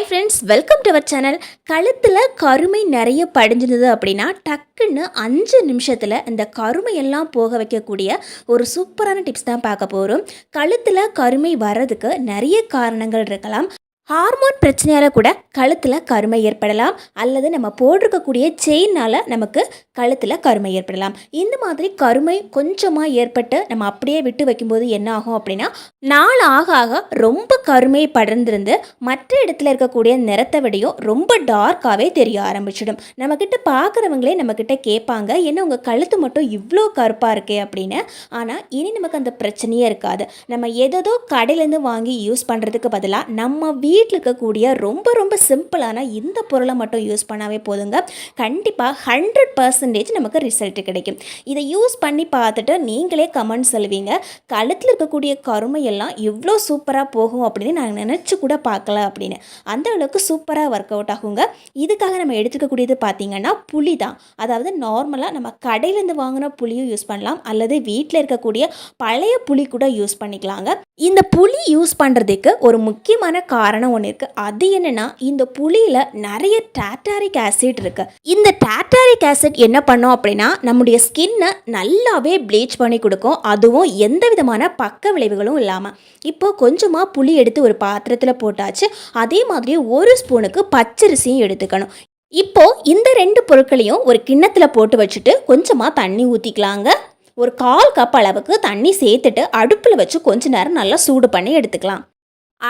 Hi friends, welcome to our channel. கழுத்தில் கருமை நிறைய படிஞ்சிருந்தது அப்படின்னா டக்குன்னு 5 நிமிஷத்தில் இந்த கருமையெல்லாம் போக வைக்கக்கூடிய ஒரு சூப்பரான டிப்ஸ் தான் பார்க்க போகிறோம். கழுத்தில் கருமை வர்றதுக்கு நிறைய காரணங்கள் இருக்கலாம். ஹார்மோன் பிரச்சனையால் கூட கழுத்தில் கருமை ஏற்படலாம், அல்லது நம்ம போட்டிருக்கக்கூடிய செயினால் நமக்கு கழுத்தில் கருமை ஏற்படலாம். இந்த மாதிரி கருமை கொஞ்சமாக ஏற்பட்டு நம்ம அப்படியே விட்டு வைக்கும்போது என்ன ஆகும் அப்படின்னா, நாள் ஆக ஆக ரொம்ப கருமை படர்ந்திருந்து மற்ற இடத்துல இருக்கக்கூடிய நிறத்தை விடையும் ரொம்ப டார்க்காகவே தெரிய ஆரம்பிச்சிடும். நம்மக்கிட்ட பார்க்குறவங்களே நம்மக்கிட்ட கேட்பாங்க, என்ன உங்கள் கழுத்து மட்டும் இவ்வளோ கருப்பாக இருக்கே அப்படின்னு. ஆனால் இனி நமக்கு அந்த பிரச்சனையே இருக்காது. நம்ம எதோ கடையிலேருந்து வாங்கி யூஸ் பண்ணுறதுக்கு பதிலாக நம்ம வீட்டில் இருக்கக்கூடிய ரொம்ப ரொம்ப சிம்பிளான இந்த பொருளை மட்டும் யூஸ் பண்ணாவே போதுங்க. கண்டிப்பாக 100% நமக்கு ரிசல்ட் கிடைக்கும். இதை யூஸ் பண்ணி பார்த்துட்டு நீங்களே கமெண்ட் சொல்லுவீங்க, கழுத்தில் இருக்கக்கூடிய கருமையெல்லாம் இவ்வளோ சூப்பராக போகும் அப்படின்னு நான் நினச்சி கூட பார்க்கல அப்படின்னு. அந்த அளவுக்கு சூப்பராக ஒர்க் அவுட் ஆகுங்க. இதுக்காக நம்ம எடுத்துக்கக்கூடியது பார்த்திங்கன்னா புளி தான். அதாவது நார்மலாக நம்ம கடையிலேருந்து வாங்கின புளியும் யூஸ் பண்ணலாம், அல்லது வீட்டில் இருக்கக்கூடிய பழைய புளி கூட யூஸ் பண்ணிக்கலாங்க. இந்த புளி யூஸ் பண்ணுறதுக்கு ஒரு முக்கியமான காரணம் ஒன்று இருக்குது. அது என்னென்னா, இந்த புளியில் நிறைய டார்டாரிக் ஆசிட் இருக்குது. இந்த டார்டாரிக் ஆசிட் என்ன பண்ணோம் அப்படின்னா, நம்முடைய ஸ்கின்னை நல்லாவே ப்ளீச் பண்ணி கொடுக்கும். அதுவும் எந்த விதமான பக்க விளைவுகளும் இல்லாமல். இப்போ கொஞ்சமாக புளி எடுத்து ஒரு பாத்திரத்தில் போட்டாச்சு. அதே மாதிரி 1 ஸ்பூனுக்கு பச்சரிசியும் எடுத்துக்கணும். இப்போ இந்த 2 பொருட்களையும் ஒரு கிண்ணத்தில் போட்டு வச்சுட்டு கொஞ்சமாக தண்ணி ஊற்றிக்கலாங்க. ஒரு 1/4 கப் அளவுக்கு தண்ணி சேர்த்துட்டு அடுப்பில் வச்சு கொஞ்ச நேரம் நல்லா சூடு பண்ணி எடுத்துக்கலாம்.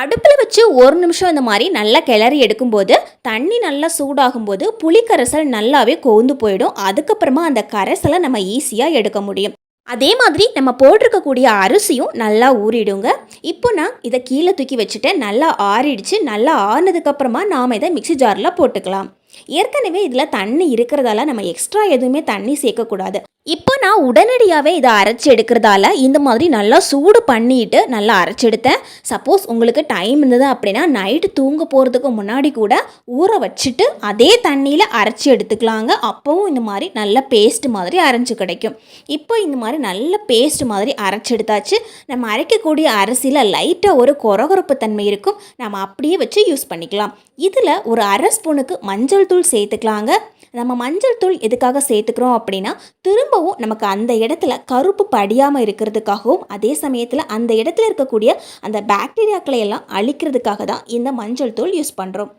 அடுப்பில் வச்சு 1 நிமிஷம் இந்த மாதிரி நல்லா கிளறி எடுக்கும்போது தண்ணி நல்லா சூடாகும்போது புளி கரைசல் நல்லாவே கொழுந்து போயிடும். அதுக்கப்புறமா அந்த கரைசலை நம்ம ஈஸியாக எடுக்க முடியும். அதே மாதிரி நம்ம போட்டிருக்கக்கூடிய அரிசியும் நல்லா ஊறிடுங்க. இப்போ நான் இதை கீழே தூக்கி வச்சுட்டேன். நல்லா ஆறிடுச்சு. நல்லா ஆறினதுக்கப்புறமா நாம் இதை மிக்ஸி ஜாரில் போட்டுக்கலாம். ஏற்கனவே இதில் தண்ணி இருக்கிறதால நம்ம எக்ஸ்ட்ரா எதுவுமே தண்ணி சேர்க்கக்கூடாது. இப்போ நான் உடனடியாகவே இதை அரைச்சி எடுக்கிறதால இந்த மாதிரி நல்லா சூடு பண்ணிட்டு நல்லா அரைச்சி எடுத்தேன். சப்போஸ் உங்களுக்கு டைம் இருந்தது அப்படின்னா நைட்டு தூங்க போகிறதுக்கு முன்னாடி கூட ஊற வச்சுட்டு அதே தண்ணியில் அரைச்சி எடுத்துக்கலாங்க. அப்போவும் இந்த மாதிரி நல்ல பேஸ்ட் மாதிரி அரைச்சி கிடைக்கும். இப்போ இந்த மாதிரி நல்ல பேஸ்ட் மாதிரி அரைச்சி எடுத்தாச்சு. நம்ம அரைக்கக்கூடிய அரிசியில் லைட்டாக ஒரு கொரகொரப்பு தன்மை இருக்கும். நம்ம அப்படியே வச்சு யூஸ் பண்ணிக்கலாம். இதில் ஒரு 1/2 ஸ்பூனுக்கு மஞ்சள் தூள் சேர்த்துக்கலாங்க. நம்ம மஞ்சள் தூள் எதுக்காக சேர்த்துக்கிறோம் அப்படின்னா, திரும்பவும் நமக்கு அந்த இடத்துல கருப்பு படியாமல் இருக்கிறதுக்காகவும், அதே சமயத்தில் அந்த இடத்துல இருக்கக்கூடிய அந்த பாக்டீரியாக்களை எல்லாம் அழிக்கிறதுக்காக தான் இந்த மஞ்சள் தூள் யூஸ் பண்ணுறோம்.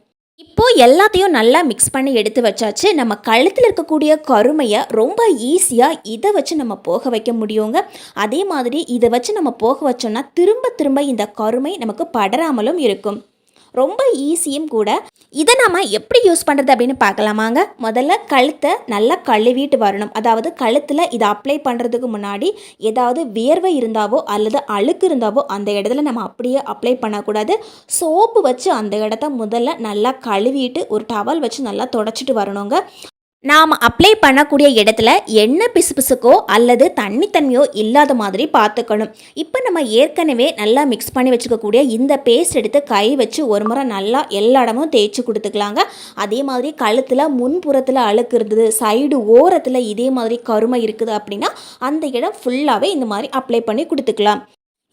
இப்போது எல்லாத்தையும் நல்லா மிக்ஸ் பண்ணி எடுத்து வச்சாச்சு. நம்ம கழுத்தில் இருக்கக்கூடிய கருமையை ரொம்ப ஈஸியாக இதை வச்சு நம்ம போக வைக்க முடியுங்க. அதே மாதிரி இதை வச்சு நம்ம போக வச்சோம்னா திரும்ப திரும்ப இந்த கருமை நமக்கு படராமலும் இருக்கும். ரொம்ப ஈஸியும் கூட. இதை நம்ம எப்படி யூஸ் பண்ணுறது அப்படின்னு பார்க்கலாமாங்க. முதல்ல கழுத்தை நல்லா கழுவிட்டு வரணும். அதாவது கழுத்தில் இதை அப்ளை பண்ணுறதுக்கு முன்னாடி ஏதாவது வியர்வை இருந்தாவோ அல்லது அழுக்கு இருந்தாவோ அந்த இடத்துல நம்ம அப்படியே அப்ளை பண்ணக்கூடாது. சோப்பு வச்சு அந்த இடத்த முதல்ல நல்லா கழுவிட்டு ஒரு டவல் வச்சு நல்லா தொடச்சிட்டு வரணுங்க. நாம் அப்ளை பண்ணக்கூடிய இடத்துல எண்ணெய் பிசுபிசுக்கோ அல்லது தண்ணியோ இல்லாத மாதிரி பார்த்துக்கணும். இப்போ நம்ம ஏற்கனவே நல்லா மிக்ஸ் பண்ணி வச்சுக்கக்கூடிய இந்த பேஸ்ட் எடுத்து கை வச்சு ஒரு முறை நல்லா எல்லா இடமும் தேய்ச்சி கொடுத்துக்கலாங்க. அதே மாதிரி கழுத்தில் முன்புறத்தில் அழுக்கு இருந்தது, சைடு ஓரத்தில் இதே மாதிரி கருமை இருக்குது அப்படின்னா அந்த இடம் ஃபுல்லாகவே இந்த மாதிரி அப்ளை பண்ணி கொடுத்துக்கலாம்.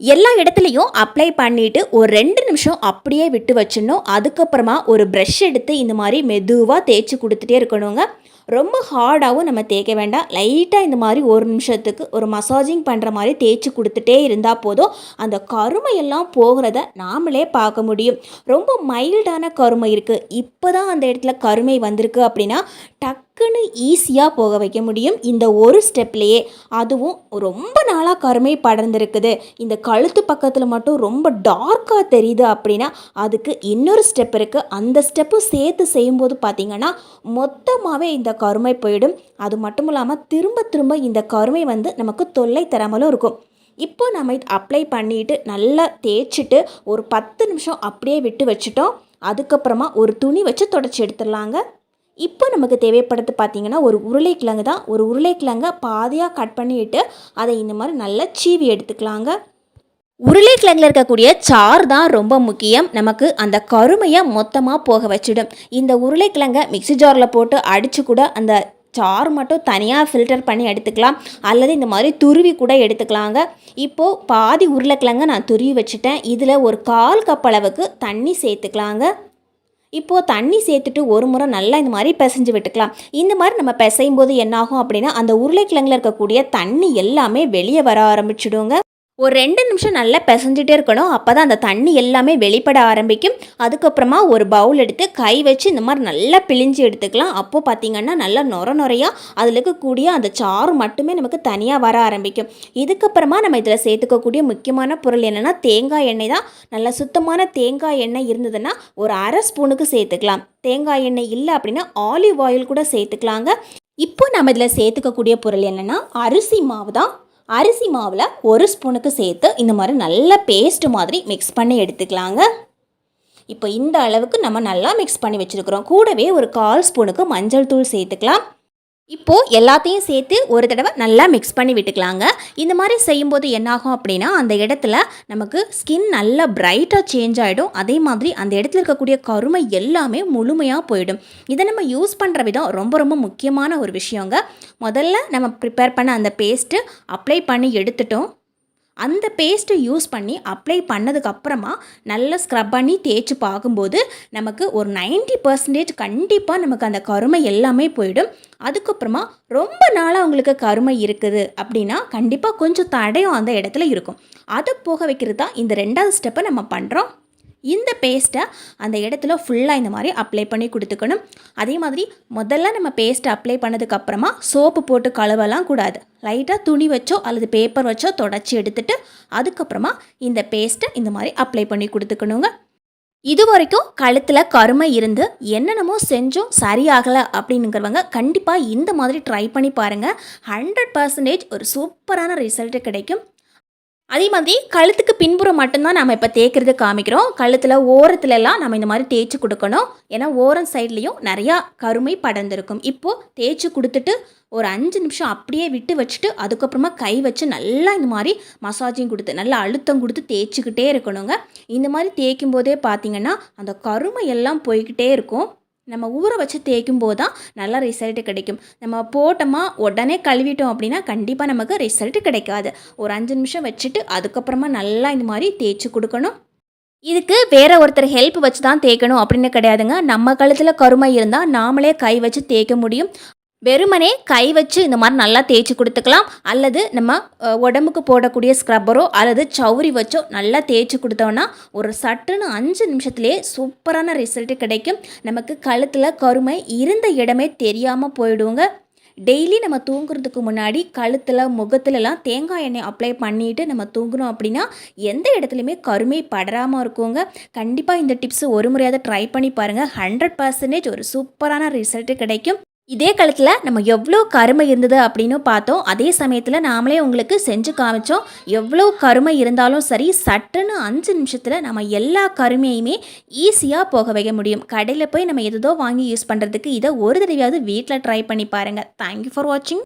எல்லா இடத்துலையும் அப்ளை பண்ணிவிட்டு ஒரு 2 நிமிஷம் அப்படியே விட்டு வச்சிடணும். அதுக்கப்புறமா ஒரு ப்ரஷ் எடுத்து இந்த மாதிரி மெதுவாக தேய்ச்சி கொடுத்துட்டே இருக்கணுங்க. ரொம்ப ஹார்டாகவும் நம்ம தேய்க்க வேண்டாம். லைட்டாக இந்த மாதிரி 1 நிமிஷத்துக்கு ஒரு மசாஜிங் பண்ணுற மாதிரி தேய்ச்சி கொடுத்துட்டே இருந்தால் போதும். அந்த கருமையெல்லாம் போகிறத நாமளே பார்க்க முடியும். ரொம்ப மைல்டான கருமை இருக்குது, இப்போ தான் அந்த இடத்துல கருமை வந்திருக்கு அப்படின்னா டக்குன்னு ஈஸியாக போக வைக்க முடியும் இந்த ஒரு ஸ்டெப்லேயே. அதுவும் ரொம்ப நாளாக கருமை படர்ந்துருக்குது, இந்த கழுத்து பக்கத்தில் மட்டும் ரொம்ப டார்க்காக தெரியுது அப்படின்னா அதுக்கு இன்னொரு ஸ்டெப் இருக்குது. அந்த ஸ்டெப்பும் சேர்த்து செய்யும்போது பார்த்திங்கன்னா மொத்தமாகவே இந்த கருமை போயிடும். அது மட்டும் இல்லாமல் திரும்ப திரும்ப இந்த கருமை வந்து நமக்கு தொல்லை தராமலும் இருக்கும். இப்போ நம்ம இது அப்ளை பண்ணிவிட்டு நல்லா தேய்ச்சிட்டு ஒரு 10 நிமிஷம் அப்படியே விட்டு வச்சுட்டோம். அதுக்கப்புறமா ஒரு துணி வச்சு தொடச்சி எடுத்துடலாங்க. இப்போ நமக்கு தேவைப்படுறது பார்த்திங்கன்னா ஒரு உருளைக்கிழங்கு தான். ஒரு உருளைக்கிழங்கை பாதியாக கட் பண்ணிவிட்டு அதை இந்த மாதிரி நல்லா சீவி எடுத்துக்கலாங்க. உருளைக்கிழங்கில் இருக்கக்கூடிய சாறு தான் ரொம்ப முக்கியம். நமக்கு அந்த கருமையை மொத்தமாக போக வச்சிடும். இந்த உருளைக்கிழங்கை மிக்ஸி ஜாரில் போட்டு அடித்து கூட அந்த சாறு மட்டும் தனியாக ஃபில்டர் பண்ணி எடுத்துக்கலாம், அல்லது இந்த மாதிரி துருவி கூட எடுத்துக்கலாங்க. இப்போது பாதி உருளைக்கிழங்கை நான் துருவி வச்சுட்டேன். இதில் ஒரு 1/4 கப் அளவுக்கு தண்ணி சேர்த்துக்கலாங்க. இப்போது தண்ணி சேர்த்துட்டு ஒரு முறை நல்லா இந்த மாதிரி பிசைஞ்சு விட்டுக்கலாம். இந்த மாதிரி நம்ம பிசையும் போது என்னாகும் அப்படின்னா அந்த உருளைக்கிழங்குல இருக்கக்கூடிய தண்ணி எல்லாமே வெளியே வர ஆரம்பிச்சிடுங்க. ஒரு 2 நிமிஷம் நல்லா பிசைஞ்சிட்டே இருக்கணும். அப்போ தான் அந்த தண்ணி எல்லாமே வெளிப்பட ஆரம்பிக்கும். அதுக்கப்புறமா ஒரு பவுல் எடுத்து கை வச்சு இந்த மாதிரி நல்லா பிழிஞ்சு எடுத்துக்கலாம். அப்போது பார்த்திங்கன்னா நல்லா நுரையாக அதில் இருக்கக்கூடிய அந்த சாறு மட்டுமே நமக்கு தனியாக வர ஆரம்பிக்கும். இதுக்கப்புறமா நம்ம இதில் சேர்த்துக்கக்கூடிய முக்கியமான பொருள் என்னென்னா தேங்காய் எண்ணெய் தான். நல்லா சுத்தமான தேங்காய் எண்ணெய் இருந்ததுன்னா ஒரு அரை ஸ்பூனுக்கு சேர்த்துக்கலாம். தேங்காய் எண்ணெய் இல்லை அப்படின்னா ஆலிவ் ஆயில் கூட சேர்த்துக்கலாங்க. இப்போ நம்ம இதில் சேர்த்துக்கக்கூடிய பொருள் என்னென்னா அரிசி மாவு தான். அரிசி மாவில் ஒரு ஸ்பூனுக்கு சேர்த்து இந்த மாதிரி நல்ல பேஸ்ட் மாதிரி மிக்ஸ் பண்ணி எடுத்துக்கலாங்க. இப்போ இந்த அளவுக்கு நம்ம நல்லா மிக்ஸ் பண்ணி வச்சுருக்கிறோம். கூடவே ஒரு 1/4 ஸ்பூனுக்கு மஞ்சள் தூள் சேர்த்துக்கலாம். இப்போது எல்லாத்தையும் சேர்த்து ஒரு தடவை நல்லா மிக்ஸ் பண்ணி விட்டுக்கலாங்க. இந்த மாதிரி செய்யும்போது என்னாகும் அப்படின்னா அந்த இடத்துல நமக்கு ஸ்கின் நல்லா பிரைட்டாக சேஞ்ச் ஆகிடும். அதே மாதிரி அந்த இடத்துல இருக்கக்கூடிய கருமை எல்லாமே முழுமையாக போயிடும். இதை நம்ம யூஸ் பண்ணுற விதம் ரொம்ப ரொம்ப முக்கியமான ஒரு விஷயங்க. முதல்ல நம்ம ப்ரிப்பேர் பண்ண அந்த பேஸ்ட்டு அப்ளை பண்ணி எடுத்துட்டோம். அந்த பேஸ்ட்டை யூஸ் பண்ணி அப்ளை பண்ணதுக்கப்புறமா நல்லா ஸ்க்ரப் பண்ணி தேய்ச்சி பார்க்கும்போது நமக்கு ஒரு 90% கண்டிப்பாக நமக்கு அந்த கருமை எல்லாமே போயிடும். அதுக்கப்புறமா ரொம்ப நாளாக உங்களுக்கு கருமை இருக்குது அப்படின்னா கண்டிப்பாக கொஞ்சம் தடையும் அந்த இடத்துல இருக்கும். அதை போக வைக்கிறது தான் இந்த 2வது ஸ்டெப்பை நம்ம பண்ணுறோம். இந்த பேஸ்ட்டை அந்த இடத்துல ஃபுல்லாக இந்த மாதிரி அப்ளை பண்ணி கொடுத்துக்கணும். அதே மாதிரி முதல்ல நம்ம பேஸ்ட்டை அப்ளை பண்ணதுக்கப்புறமா சோப்பு போட்டு கழுவலாம் கூடாது. லைட்டாக துணி வச்சோ அல்லது பேப்பர் வச்சோ தொடச்சி எடுத்துட்டு அதுக்கப்புறமா இந்த பேஸ்ட்டை இந்த மாதிரி அப்ளை பண்ணி கொடுத்துக்கணுங்க. இது வரைக்கும் கழுத்தில் கருமை இருந்து என்னென்னமோ செஞ்சும் சரியாகலை அப்படிங்கிறவங்க கண்டிப்பாக இந்த மாதிரி ட்ரை பண்ணி பாருங்கள். 100% ஒரு சூப்பரான ரிசல்ட்டு கிடைக்கும். அதே மாதிரி கழுத்துக்கு பின்புறம் மட்டும்தான் நம்ம இப்போ தேய்க்கிறது காமிக்கிறோம். கழுத்தில் ஓரத்துலலாம் நம்ம இந்த மாதிரி தேய்ச்சி கொடுக்கணும். ஏன்னா ஓரம் சைட்லேயும் நிறையா கருமை படர்ந்துருக்கும். இப்போது தேய்ச்சி கொடுத்துட்டு ஒரு 5 நிமிஷம் அப்படியே விட்டு வச்சுட்டு அதுக்கப்புறமா கை வச்சு நல்லா இந்த மாதிரி மசாஜிங் கொடுத்து நல்லா அழுத்தம் கொடுத்து தேய்ச்சிக்கிட்டே இருக்கணுங்க. இந்த மாதிரி தேய்க்கும் போதே பார்த்திங்கன்னா அந்த கருமை எல்லாம் போய்கிட்டே இருக்கும். நம்ம ஊற வச்சு தேய்க்கும் போது தான் நல்ல ரிசல்ட்டு கிடைக்கும். நம்ம போட்டோமா உடனே கழுவிட்டோம் அப்படின்னா கண்டிப்பாக நமக்கு ரிசல்ட்டு கிடைக்காது. ஒரு 5 நிமிஷம் வச்சுட்டு அதுக்கப்புறமா நல்லா இந்த மாதிரி தேய்ச்சி கொடுக்கணும். இதுக்கு வேற ஒருத்தர் ஹெல்ப் வச்சு தான் தேய்க்கணும் அப்படின்னு கிடையாதுங்க. நம்ம கழுத்தில் கருமை இருந்தால் நாமளே கை வச்சு தேய்க்க முடியும். வெறுமனே கை வச்சு இந்த மாதிரி நல்லா தேய்ச்சி கொடுத்துக்கலாம். அல்லது நம்ம உடம்புக்கு போடக்கூடிய ஸ்க்ரப்பரோ அல்லது சௌரி வச்சோ நல்லா தேய்ச்சி கொடுத்தோன்னா ஒரு சட்டுன்னு 5 நிமிஷத்துலேயே சூப்பரான ரிசல்ட்டு கிடைக்கும். நமக்கு கழுத்தில் கருமை இருந்த இடமே தெரியாமல் போயிடுங்க. டெய்லி நம்ம தூங்குறதுக்கு முன்னாடி கழுத்தில் முகத்துலலாம் தேங்காய் எண்ணெய் அப்ளை பண்ணிவிட்டு நம்ம தூங்குறோம் அப்படின்னா எந்த இடத்துலையுமே கருமை படராமல் இருக்குங்க. கண்டிப்பாக இந்த டிப்ஸு ஒரு முறையாவது ட்ரை பண்ணி பாருங்கள். 100% ஒரு சூப்பரான ரிசல்ட்டு கிடைக்கும். இதே காலத்தில் நம்ம எவ்வளோ கருமை இருந்தது அப்படின்னு பார்த்தோம். அதே சமயத்தில் நாமளே உங்களுக்கு செஞ்சு காமிச்சோம். எவ்வளோ கருமை இருந்தாலும் சரி சட்டுன்னு 5 நிமிஷத்தில் நம்ம எல்லா கருமையுமே ஈஸியாக போக வைக்க முடியும். கடையில் போய் நம்ம எதோ வாங்கி யூஸ் பண்ணுறதுக்கு இதை ஒரு தடவையாவது வீட்டில் ட்ரை பண்ணி பாருங்கள். தேங்க்யூ ஃபார் வாட்சிங்.